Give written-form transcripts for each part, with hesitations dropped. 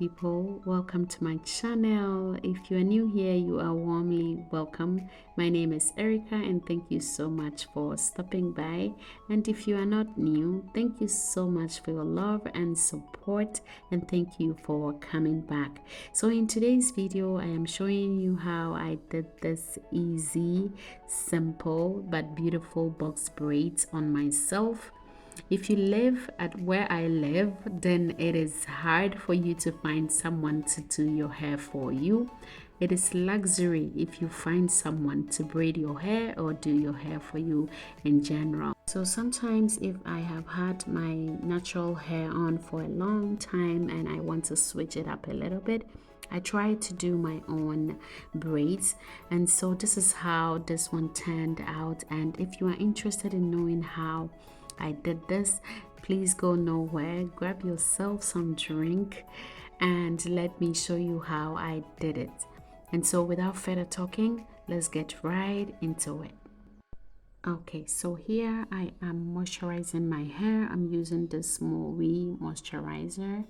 people, welcome to my channel. If you are new here, you are warmly welcome. My name is Erica and thank you so much for stopping by. And if you are not new, thank you so much for your love and support, and thank you for coming back. So in today's video, I am showing you how I did this easy, simple but beautiful box braids on myself. If you live at where I live, then it is hard for you to find someone to do your hair for you. It is luxury if you find someone to braid your hair or do your hair for you in general. So sometimes if I have had my natural hair on for a long time and I want to switch it up a little bit, I try to do my own braids, and so this is how this one turned out. And if you are interested in knowing how I did this, please go nowhere, grab yourself some drink and let me show you how I did it. And so without further talking, let's get right into it. Okay, so here I am moisturizing my hair. I'm using this Maui moisturizer,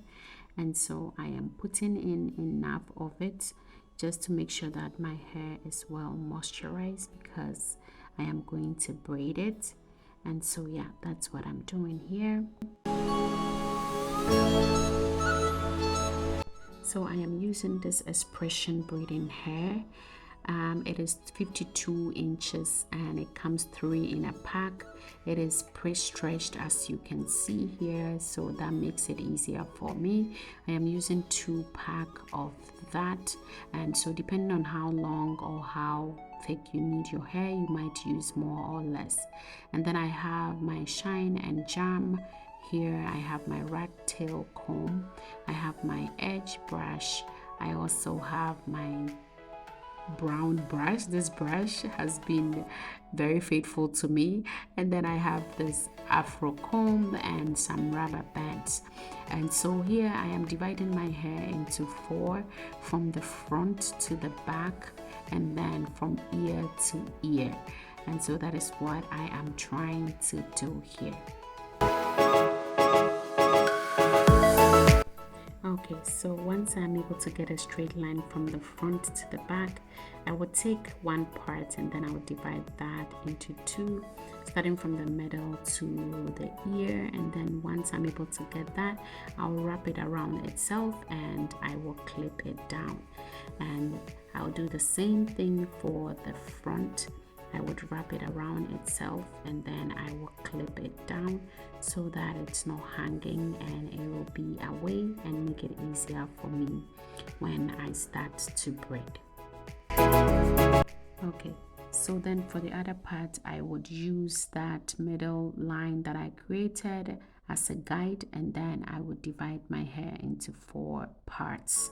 and so I am putting in enough of it just to make sure that my hair is well moisturized because I am going to braid it. And so yeah, that's what I'm doing here. So I am using this X-pression braiding hair. It is 52 inches and it comes 3 in a pack. It is pre-stretched as you can see here, so that makes it easier for me. I am using 2 pack of that, and so depending on how long or how thick you need your hair, you might use more or less. And then I have my shine and jam here. I have my rat tail comb, I have my edge brush, I also have my brown brush. This brush has been very faithful to me, and then I have this Afro comb and some rubber bands. And so here I am dividing my hair into 4, from the front to the back and then from ear to ear. And so that is what I am trying to do here. Okay, so once I'm able to get a straight line from the front to the back, I would take one part and then I would divide that into 2, starting from the middle to the ear. And then once I'm able to get that, I'll wrap it around itself and I will clip it down. And I'll do the same thing for the front. I would wrap it around itself and then I will clip it down so that it's not hanging and it will be away and make it easier for me when I start to braid. Okay, so then for the other part, I would use that middle line that I created as a guide, and then I would divide my hair into 4 parts.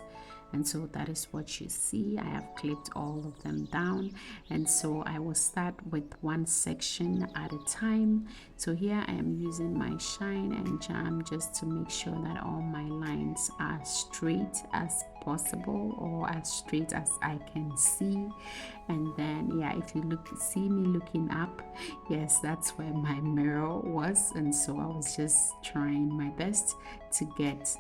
And so that is what you see. I have clipped all of them down, and so I will start with one section at a time. So here I am using my shine and jam just to make sure that all my lines are straight as possible, or as straight as I can see. And then yeah, if you see me looking up, yes, that's where my mirror was, and so I was just trying my best to get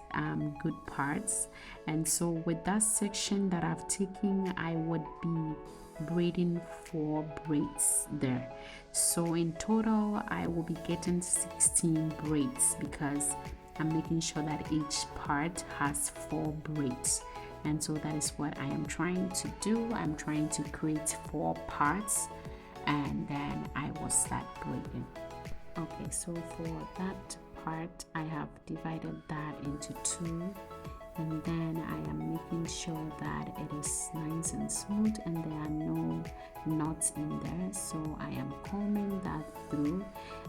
good parts. And so with that section that I've taken, I would be braiding 4 braids there. So in total I will be getting 16 braids because I'm making sure that each part has 4 braids. And so that is what I am trying to do. I'm trying to create 4 parts and then I will start braiding. Okay, so for that part I have divided that into 2, and then I am making sure that it is nice and smooth and there are no knots in there. So I am combing that through,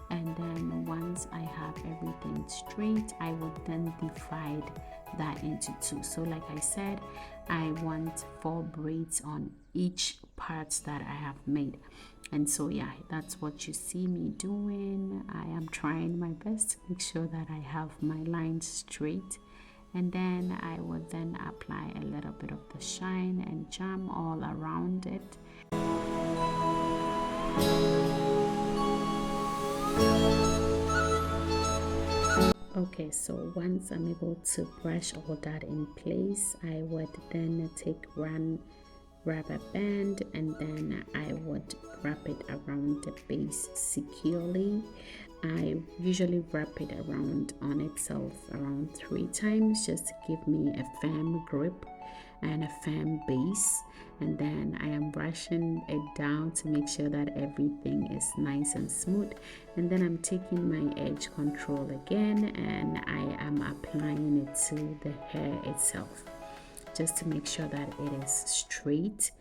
and then once I have everything straight, I will then divide that into 2. So like I said, I want 4 braids on each part that I have made. And so yeah, that's what you see me doing. I am trying my best to make sure that I have my lines straight, and then I will then apply a little bit of the shine and jam all around it. Okay, so once I'm able to brush all that in place, I would then take one rubber band and then I would wrap it around the base securely. I usually wrap it around on itself around 3 times just to give me a firm grip and a firm base, and then I am brushing it down to make sure that everything is nice and smooth, and then I'm taking my edge control again and I am applying it to the hair itself just to make sure that it is straight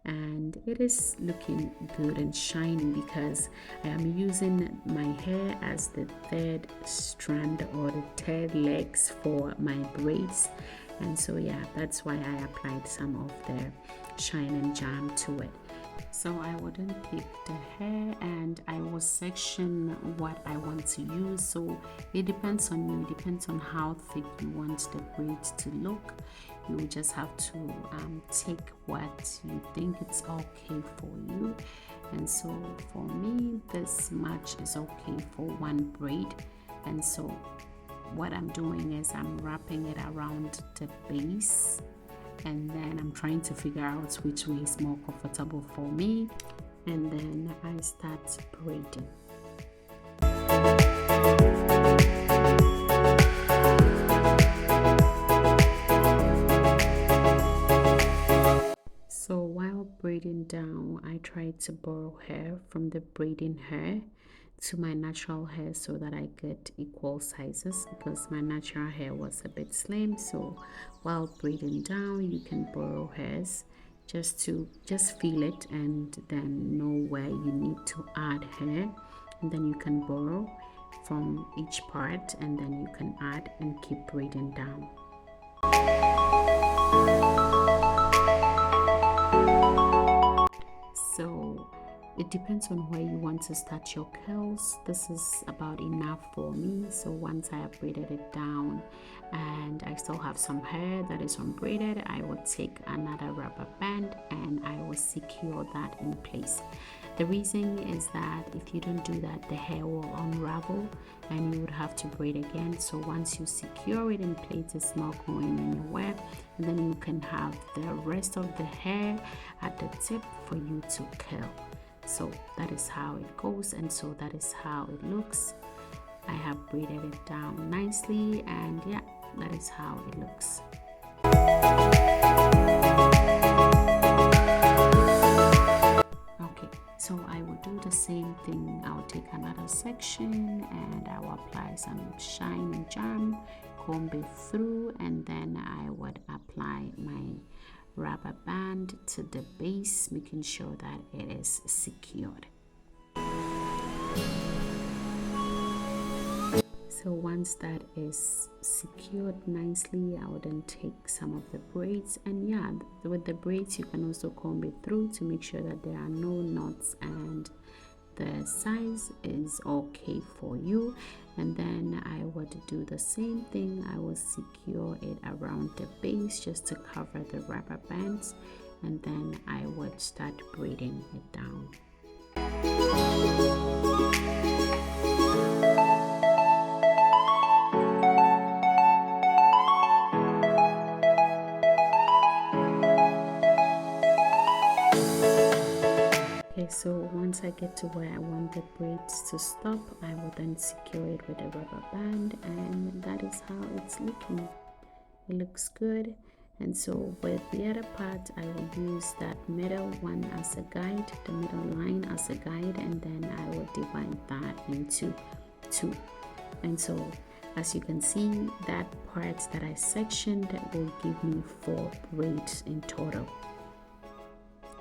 and it is looking good and shiny, because I am using my hair as the third strand or the third legs for my braids. And so yeah, that's why I applied some of the shine and jam to it. So I wouldn't pick the hair and I will section what I want to use. So it depends on you, it depends on how thick you want the braids to look. You will just have to take what you think it's okay for you. And so for me, this much is okay for one braid. And so what I'm doing is I'm wrapping it around the base, and then I'm trying to figure out which way is more comfortable for me, and then I start braiding. So while braiding down, I try to borrow hair from the braiding hair to my natural hair so that I get equal sizes, because my natural hair was a bit slim. So while braiding down, you can borrow hairs just feel it and then know where you need to add hair, and then you can borrow from each part and then you can add and keep braiding down. So it depends on where you want to start your curls. This is about enough for me. So once I have braided it down and I still have some hair that is unbraided, I will take another rubber band and I will secure that in place. The reason is that if you don't do that, the hair will unravel and you would have to braid again. So once you secure it in place, it's not going anywhere, and then you can have the rest of the hair at the tip for you to curl. So that is how it goes, and so that is how it looks. I have braided it down nicely, and yeah, that is how it looks. Okay, so I will do the same thing. I'll take another section and I will apply some shine and jam, comb it through, and then I would apply my rubber band to the base, making sure that it is secured. So once that is secured nicely, I will then take some of the braids, and yeah, with the braids you can also comb it through to make sure that there are no knots and the size is okay for you. And then I would do the same thing. I will secure it around the base just to cover the rubber bands, and then I would start braiding it down. Okay, so once I get to where I want the braids to stop, I will then secure it with a rubber band, and that is how it's looking. It looks good. And so with the other part, I will use that middle one as a guide, the middle line as a guide, and then I will divide that into 2. And so as you can see, that part that I sectioned will give me 4 braids in total.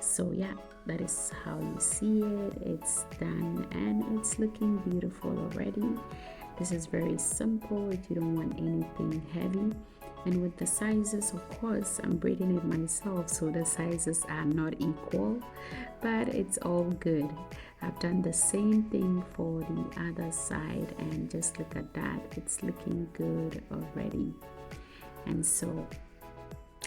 So yeah, that is how you see it. It's done and it's looking beautiful already. This is very simple if you don't want anything heavy. And with the sizes, of course, I'm braiding it myself, so the sizes are not equal, but it's all good. I've done the same thing for the other side, and just look at that. It's looking good already. And so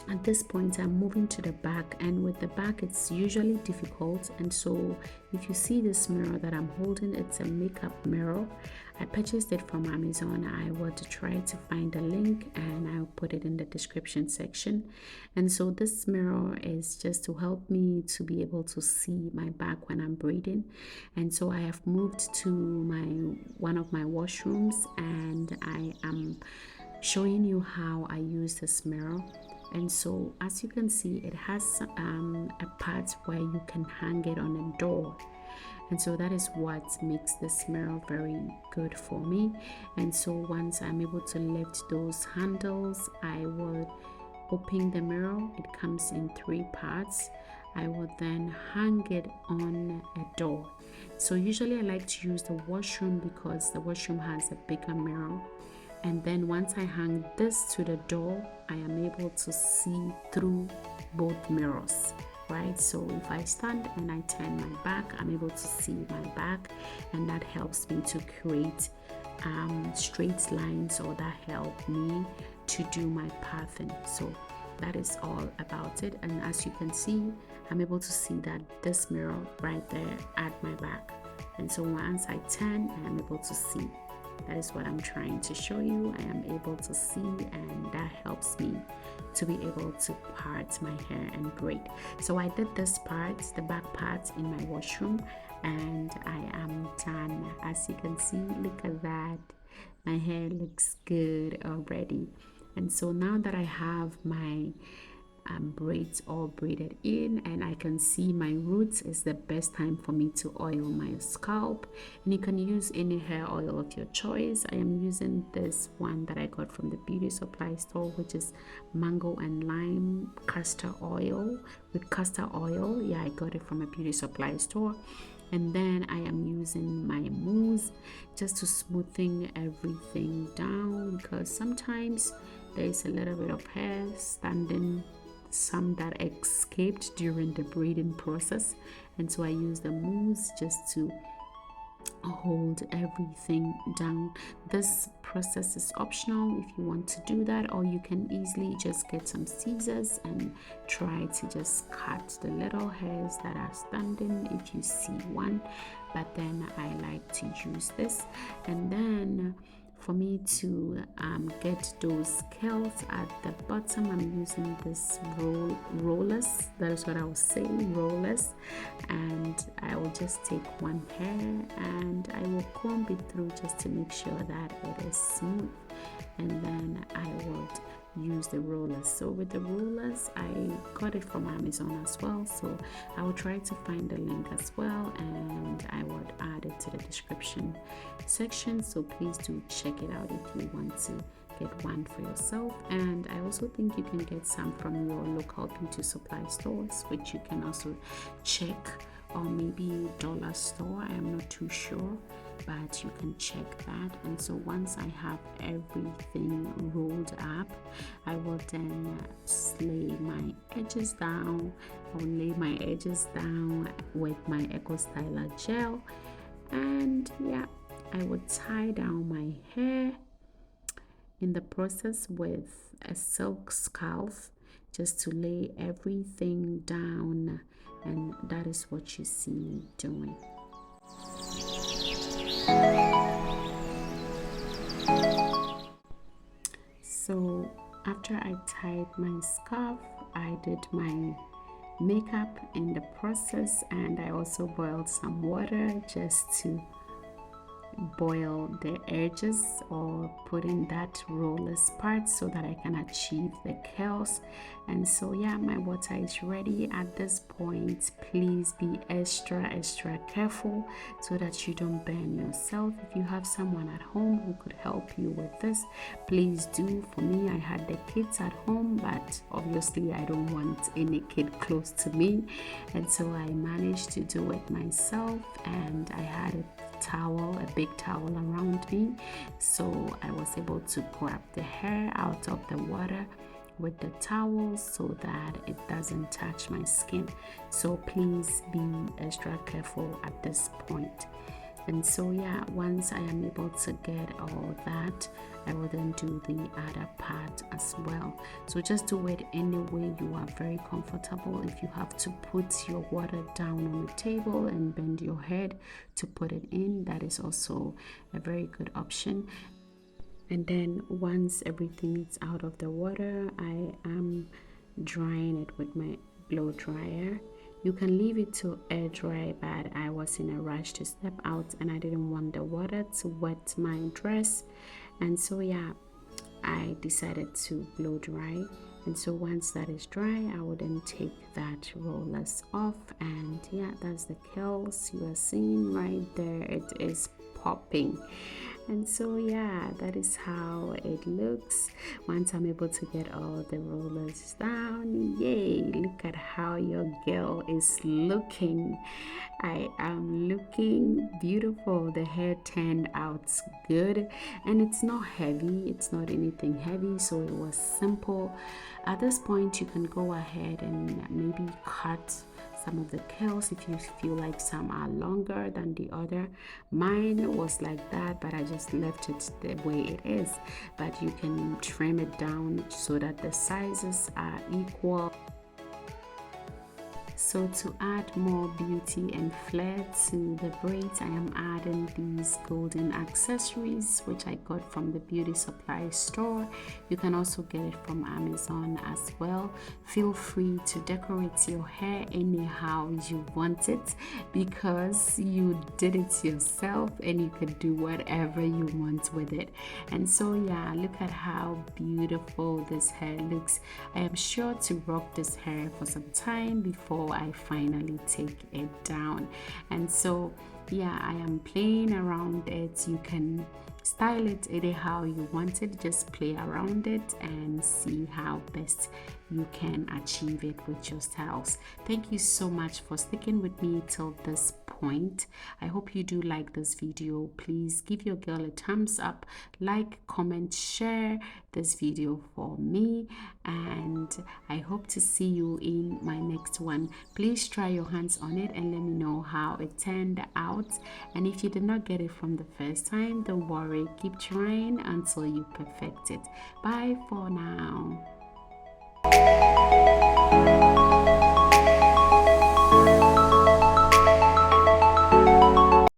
At this point, I'm moving to the back, and with the back it's usually difficult. And so if you see this mirror that I'm holding, it's a makeup mirror. I purchased it from Amazon. I will try to find a link and I'll put it in the description section. And so this mirror is just to help me to be able to see my back when I'm braiding. And so I have moved to one of my washrooms, and I am showing you how I use this mirror. And so as you can see, it has a part where you can hang it on a door, and so that is what makes this mirror very good for me. And so once I'm able to lift those handles, I will open the mirror. It comes in 3 parts. I will then hang it on a door. So usually I like to use the washroom because the washroom has a bigger mirror. And then once I hang this to the door, I am able to see through both mirrors, right? So if I stand and I turn my back, I'm able to see my back, and that helps me to create straight lines, or that help me to do my pattern. So that is all about it. And as you can see, I'm able to see that this mirror right there at my back. And so once I turn, I'm able to see. That is what I'm trying to show you. I am able to see, and that helps me to be able to part my hair and braid. So I did this part, the back part, in my washroom, and I am done. As you can see, look at that. My hair looks good already. And so now that I have my braids all braided in, and I can see my roots, is the best time for me to oil my scalp. And you can use any hair oil of your choice. I am using this one that I got from the beauty supply store, which is mango and lime castor oil with castor oil. Yeah, I got it from a beauty supply store. And then I am using my mousse just to smoothing everything down, because sometimes there is a little bit of hair standing, some that escaped during the braiding process. And so I use the mousse just to hold everything down. This process is optional if you want to do that, or you can easily just get some scissors and try to just cut the little hairs that are standing if you see one. But then I like to use this, and then for me to get those curls at the bottom, I'm using this rollers. That is what I was saying, rollers. And I will just take one hair and I will comb it through just to make sure that it is smooth. And then I would use the rollers. So with the rollers, I got it from Amazon as well, so I will try to find the link as well, and I would add it to the description section. So please do check it out if you want to get one for yourself. And I also think you can get some from your local beauty supply stores, which you can also check, or maybe dollar store. I am not too sure, but you can check that. And so once I have everything rolled up, I will then lay my edges down. I will lay my edges down with my Eco Styler gel, and yeah, I would tie down my hair in the process with a silk scarf just to lay everything down, and that is what you see me doing. So after I tied my scarf, I did my makeup in the process, and I also boiled some water just to boil the edges, or put in that rollers part so that I can achieve the curls. And so yeah, my water is ready. At this point, please be extra careful so that you don't burn yourself. If you have someone at home who could help you with this, please do. For me, I had the kids at home, but obviously I don't want any kid close to me, and so I managed to do it myself. And I had a big towel around me, so I was able to grab the hair out of the water with the towel so that it doesn't touch my skin. So please be extra careful at this point. And so yeah, once I am able to get all that, I will then do the other part as well. So just do it any way you are very comfortable. If you have to put your water down on the table and bend your head to put it in, that is also a very good option. And then once everything is out of the water, I am drying it with my blow dryer. You can leave it to air dry, but I was in a rush to step out and I didn't want the water to wet my dress. And so yeah, I decided to blow dry. And so once that is dry, I will then take that rollers off. And yeah, that's the curls you are seeing right there. It is popping. And so yeah, that is how it looks once I'm able to get all the rollers down. Yay, look at how your girl is looking. I am looking beautiful. The hair turned out good and it's not heavy, it's not anything heavy, so it was simple. At this point you can go ahead and maybe cut some of the curls if you feel like some are longer than the other. Mine was like that, but I just left it the way it is. But you can trim it down so that the sizes are equal. So to add more beauty and flair to the braids, I am adding these golden accessories which I got from the beauty supply store. You can also get it from Amazon as well. Feel free to decorate your hair anyhow you want it because you did it yourself and you can do whatever you want with it. And so yeah, look at how beautiful this hair looks. I am sure to rock this hair for some time before I finally take it down. And so yeah, I am playing around it. You can style it anyhow you want it, just play around it and see how best you can achieve it with your styles. Thank you so much for sticking with me till this point. I hope you do like this video. Please give your girl a thumbs up, like, comment, share this video for me, and I hope to see you in my next one. Please try your hands on it and let me know how it turned out. And if you did not get it from the first time, don't worry, keep trying until you perfect it. Bye for now.